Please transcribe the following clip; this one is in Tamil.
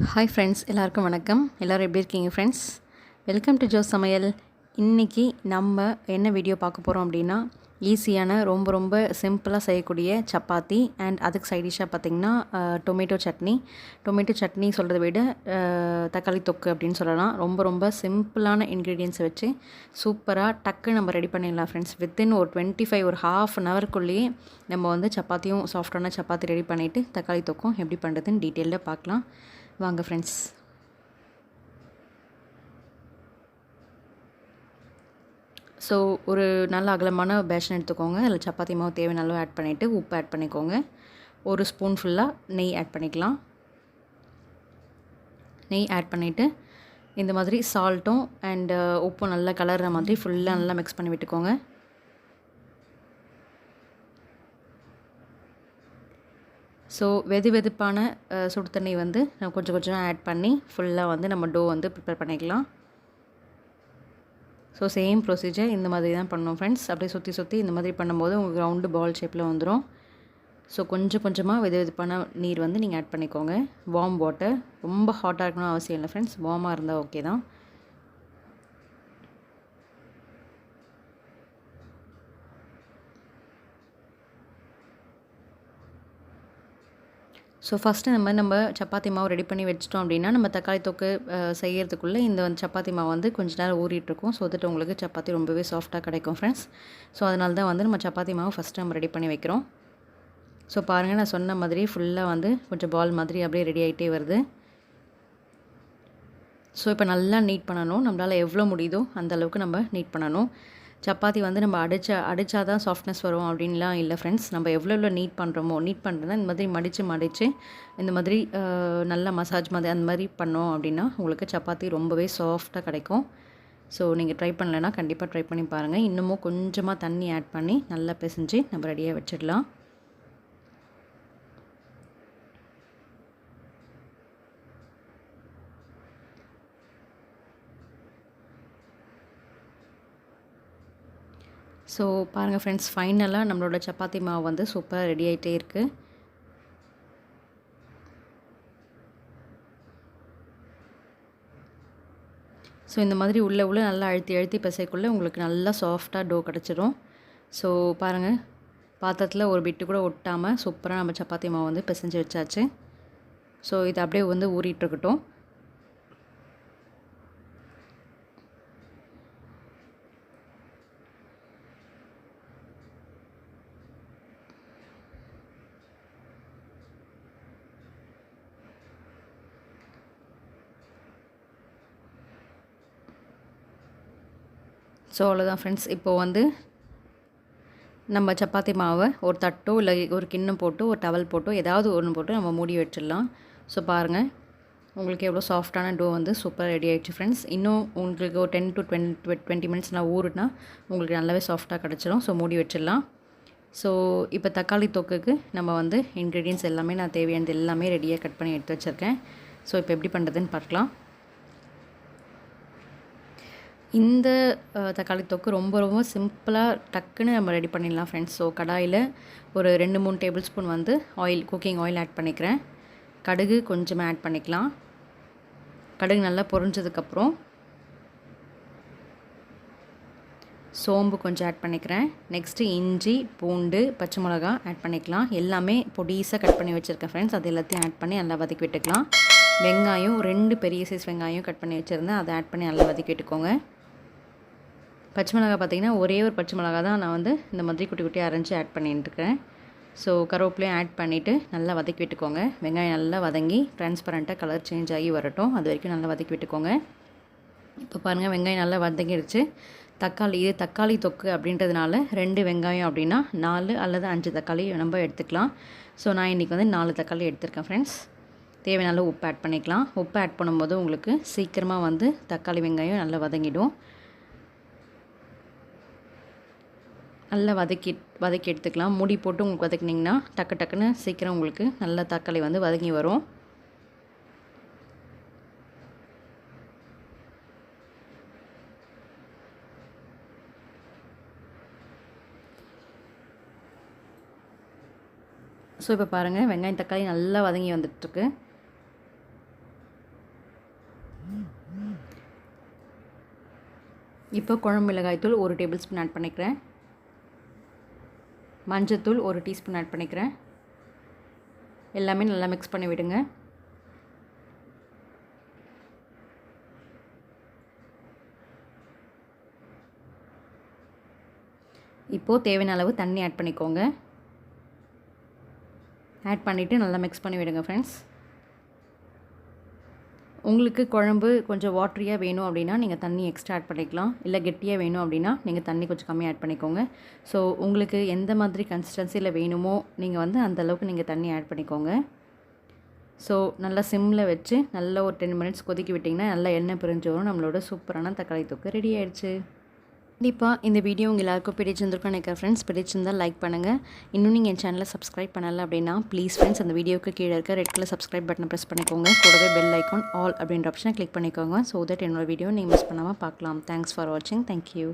ஹாய் ஃப்ரெண்ட்ஸ், எல்லாருக்கும் வணக்கம். எல்லோரும் எப்படி இருக்கீங்க ஃப்ரெண்ட்ஸ்? வெல்கம் டு ஜோஸ் சமையல். இன்றைக்கி நம்ம என்ன வீடியோ பார்க்க போகிறோம் அப்படின்னா, ஈஸியான ரொம்ப சிம்பிளாக செய்யக்கூடிய சப்பாத்தி அண்ட் அதுக்கு சைட் டிஷ்ஷாக பார்த்திங்கன்னா டொமேட்டோ சட்னி சொல்கிறத விட தக்காளி தொக்கு அப்படின்னு சொல்லலாம். ரொம்ப சிம்பிளான இன்க்ரீடியன்ஸை வச்சு சூப்பராக டக்கு நம்ம ரெடி பண்ணிடலாம் ஃப்ரெண்ட்ஸ். வித்தின் ஒரு 25 ஒரு ஹாஃப் அன் ஹவருக்குள்ளேயே நம்ம வந்து சப்பாத்தியும் சாஃப்டான சப்பாத்தி ரெடி பண்ணிவிட்டு தக்காளி தொக்கும் எப்படி பண்ணுறதுன்னு டீட்டெயிலில் பார்க்கலாம். வாங்க ஃப்ரெண்ட்ஸ். ஸோ ஒரு நல்ல அகலமான பேஷன் எடுத்துக்கோங்க. அதில் சப்பாத்தி மாவு தேவையான அளவு ஆட் பண்ணிவிட்டு உப்பு ஆட் பண்ணிக்கோங்க. ஒரு ஸ்பூன் ஃபுல்லாக நெய் ஆட் பண்ணிக்கலாம். நெய் ஆட் பண்ணிவிட்டு இந்த மாதிரி சால்ட்டும் அண்டு உப்பும் நல்லா கலர்ற மாதிரி ஃபுல்லாக நல்லா மிக்ஸ் பண்ணி விட்டுக்கோங்க. ஸோ வெதுப்பான சுடு தண்ணி வந்து நம்ம கொஞ்சம் ஆட் பண்ணி ஃபுல்லாக வந்து நம்ம டோ வந்து ப்ரிப்பேர் பண்ணிக்கலாம். ஸோ சேம் ப்ரொசீஜர் இந்த மாதிரி தான் பண்ணணும் ஃப்ரெண்ட்ஸ். அப்படியே சுற்றி இந்த மாதிரி பண்ணும்போது உங்களுக்கு ரவுண்டு பால் ஷேப்பில் வந்துடும். ஸோ கொஞ்சமாக வெதுப்பான நீர் வந்து நீங்கள் ஆட் பண்ணிக்கோங்க. வார்ம் வாட்டர், ரொம்ப ஹாட்டாக இருக்கணும் அவசியம் இல்லை ஃப்ரெண்ட்ஸ், வார்மாக இருந்தால் ஓகே தான். ஸோ ஃபஸ்ட்டு நம்ம சப்பாத்தி மாவு ரெடி பண்ணி வச்சிட்டோம் அப்படின்னா, நம்ம தக்காளி தொக்கு செய்கிறதுக்குள்ளே இந்த சப்பாத்தி மாவு வந்து கொஞ்சம் நேரம் ஊறிட்டுருக்கும். ஸோ வந்துட்டு உங்களுக்கு சப்பாத்தி ரொம்பவே சாஃப்டாக கிடைக்கும் ஃப்ரெண்ட்ஸ். ஸோ அதனால தான் வந்து நம்ம சப்பாத்தி மாவு ஃபஸ்ட்டு நம்ம ரெடி பண்ணி வைக்கிறோம். ஸோ பாருங்கள், நான் சொன்ன மாதிரி ஃபுல்லாக வந்து கொஞ்சம் பால் மாதிரி அப்படியே ரெடி ஆகிட்டே வருது. ஸோ இப்போ நல்லா நீட் பண்ணணும். நம்மளால் எவ்வளோ முடியுதோ அந்தளவுக்கு நம்ம நீட் பண்ணணும். சப்பாத்தி வந்து நம்ம அடித்தா தான் சாஃப்ட்னஸ் வரும் அப்படின்லாம் இல்லை ஃப்ரெண்ட்ஸ். நம்ம எவ்வளோ நீட் பண்ணுறதா இந்த மாதிரி மடித்து இந்த மாதிரி நல்லா மசாஜ் மாதிரி அந்த மாதிரி பண்ணோம் அப்படின்னா உங்களுக்கு சப்பாத்தி ரொம்பவே சாஃப்டாக கிடைக்கும். ஸோ நீங்கள் ட்ரை பண்ணலைன்னா கண்டிப்பாக ட்ரை பண்ணி பாருங்கள். இன்னமும் கொஞ்சமாக தண்ணி ஆட் பண்ணி நல்லா பிசைஞ்சு நம்ம ரெடியாக வச்சிடலாம். ஸோ பாருங்கள் ஃப்ரெண்ட்ஸ், ஃபைனலாக நம்மளோட சப்பாத்தி மாவு வந்து சூப்பராக ரெடி ஆகிட்டே இருக்குது. ஸோ இந்த மாதிரி உள்ள நல்லா அழுத்தி பிசைக்குள்ளே உங்களுக்கு நல்லா சாஃப்டாக டோ கிடச்சிரும். ஸோ பாருங்கள், பாத்திரத்தில் ஒரு பிட்டு கூட ஒட்டாமல் சூப்பராக நம்ம சப்பாத்தி மாவு வந்து பிசைஞ்சு வச்சாச்சு. ஸோ இது அப்படியே வந்து ஊறிட்டுருக்கட்டும். ஸோ அவ்வளோதான் ஃப்ரெண்ட்ஸ். இப்போது வந்து நம்ம சப்பாத்தி மாவை ஒரு தட்டோ இல்லை ஒரு கிண்ணம் போட்டு ஒரு டவல் போட்டோ ஏதாவது ஒன்று போட்டு நம்ம மூடி வச்சிடலாம். ஸோ பாருங்கள், உங்களுக்கு எவ்வளோ சாஃப்டான டோ வந்து சூப்பராக ரெடி ஆகிடுச்சு ஃப்ரெண்ட்ஸ். இன்னும் உங்களுக்கு ஒரு 10 to 20 மினிட்ஸ் நான் ஊறுனா உங்களுக்கு நல்லாவே சாஃப்டாக கிடச்சிரும். ஸோ மூடி வச்சிடலாம். ஸோ இப்போ தக்காளி தொக்குக்கு நம்ம வந்து இன்க்ரீடியன்ஸ் எல்லாமே நான் தேவையானது எல்லாமே ரெடியாக கட் பண்ணி எடுத்து வச்சுருக்கேன். ஸோ இப்போ எப்படி பண்ணுறதுன்னு பார்க்கலாம். இந்த தக்காளி தொக்கு ரொம்ப சிம்பிளாக டக்குன்னு நம்ம ரெடி பண்ணிடலாம் ஃப்ரெண்ட்ஸ். ஸோ கடாயில் ஒரு 2-3 டேபிள் ஸ்பூன் வந்து குக்கிங் ஆயில் ஆட் பண்ணிக்கிறேன். கடுகு கொஞ்சமாக ஆட் பண்ணிக்கலாம். கடுகு நல்லா பொரிஞ்சதுக்கப்புறம் சோம்பு கொஞ்சம் ஆட் பண்ணிக்கிறேன். நெக்ஸ்ட்டு இஞ்சி, பூண்டு, பச்சை மிளகா ஆட் பண்ணிக்கலாம். எல்லாமே பொடிசாக கட் பண்ணி வச்சுருக்கேன் ஃப்ரெண்ட்ஸ். அது எல்லாத்தையும் ஆட் பண்ணி நல்லா வதக்கி விட்டுக்கலாம். வெங்காயம் 2 பெரிய சைஸ் வெங்காயம் கட் பண்ணி வச்சுருந்தேன். அதை ஆட் பண்ணி நல்லா வதக்கி விட்டுக்கோங்க. பச்சை மிளகா பார்த்திங்கன்னா ஒரே ஒரு பச்சை மிளகா தான் நான் வந்து இந்த மாதிரி குட்டி அரைஞ்சி ஆட் பண்ணிட்டுருக்கேன். ஸோ கருவேப்பிலையும் ஆட் பண்ணிவிட்டு நல்லா வதக்கி விட்டுக்கோங்க. வெங்காயம் நல்லா வதங்கி ட்ரான்ஸ்பரண்ட்டாக கலர் சேஞ்ச் ஆகி வரட்டும். அது வரைக்கும் நல்லா வதக்கி விட்டுக்கோங்க. இப்போ பாருங்கள், வெங்காயம் நல்லா வதங்கிடுச்சு. இது தக்காளி தொக்கு அப்படின்றதுனால 2 வெங்காயம் அப்படின்னா 4 அல்லது 5 தக்காளி நம்ம எடுத்துக்கலாம். ஸோ நான் இன்றைக்கி வந்து 4 தக்காளி எடுத்துருக்கேன் ஃப்ரெண்ட்ஸ். தேவையான உப்பு ஆட் பண்ணிக்கலாம். உப்பு ஆட் பண்ணும்போது உங்களுக்கு சீக்கிரமாக வந்து தக்காளி வெங்காயம் நல்லா வதங்கிடும். நல்லா வதக்கி எடுத்துக்கலாம். மூடி போட்டு உங்களுக்கு வதக்கினிங்கன்னா டக்குன்னு சீக்கிரம் உங்களுக்கு நல்லா தக்காளி வந்து வதங்கி வரும். ஸோ இப்போ பாருங்கள், வெங்காயம் தக்காளி நல்லா வதங்கி வந்துட்டுருக்கு. இப்போ குழம்பு மிளகாய் தூள் 1 டேபிள் ஸ்பூன் ஆட் பண்ணிக்கிறேன். மஞ்சத்தூள் 1 டீஸ்பூன் ஆட் பண்ணிக்கிறேன். எல்லாமே நல்லா மிக்ஸ் பண்ணி விடுங்க. இப்போது தேவையான அளவு தண்ணி ஆட் பண்ணிக்கோங்க. ஆட் பண்ணிவிட்டு நல்லா மிக்ஸ் பண்ணி விடுங்க ஃப்ரெண்ட்ஸ். உங்களுக்கு குழம்பு கொஞ்சம் வாட்டரியாக வேணும் அப்படின்னா நீங்கள் தண்ணி எக்ஸ்ட்ரா ஆட் பண்ணிக்கலாம். இல்லை கெட்டியாக வேணும் அப்படின்னா நீங்கள் தண்ணி கொஞ்சம் கம்மியாக ஆட் பண்ணிக்கோங்க. ஸோ உங்களுக்கு எந்த மாதிரி கன்சிஸ்டன்சியில் வேணுமோ நீங்கள் வந்து அந்தளவுக்கு நீங்கள் தண்ணி ஆட் பண்ணிக்கோங்க. ஸோ நல்லா சிம்மில் வச்சு நல்லா ஒரு 10 மினிட்ஸ் கொதிக்க விட்டிங்கன்னா நல்லா எண்ணெய் பிரிஞ்சு வரும். நம்மளோட சூப்பரான தக்காளி தொக்கு ரெடி ஆயிடுச்சு. கண்டிப்பாக இந்த வீடியோ உங்கள் எல்லாருக்கும் பிடிச்சிருந்துருக்கும் நினைக்கிறேன் ஃப்ரெண்ட்ஸ். பிடிச்சிருந்தால் லைக் பண்ணுங்கள். இன்னும் நீங்கள் என் சேனலை சப்ஸ்கிரைப் பண்ணலை அப்படின்னா ப்ளீஸ் ஃப்ரெண்ட்ஸ் அந்த வீடியோக்கு கீழே இருக்க ரெட் கலர் சப்ஸ்கிரைப் பட்டனை ப்ரெஸ் பண்ணிக்கோங்க. கூடவே பெல் ஐக்கான் ஆல் அப்படின்ற ஆப்ஷனை கிளிக் பண்ணிக்கோங்க. ஸோ தட் என்னோடய வீடியோ நீங்கள் மிஸ் பண்ணாமல் பார்க்கலாம். தேங்க்ஸ் ஃபார் வாட்சிங். தேங்க்யூ.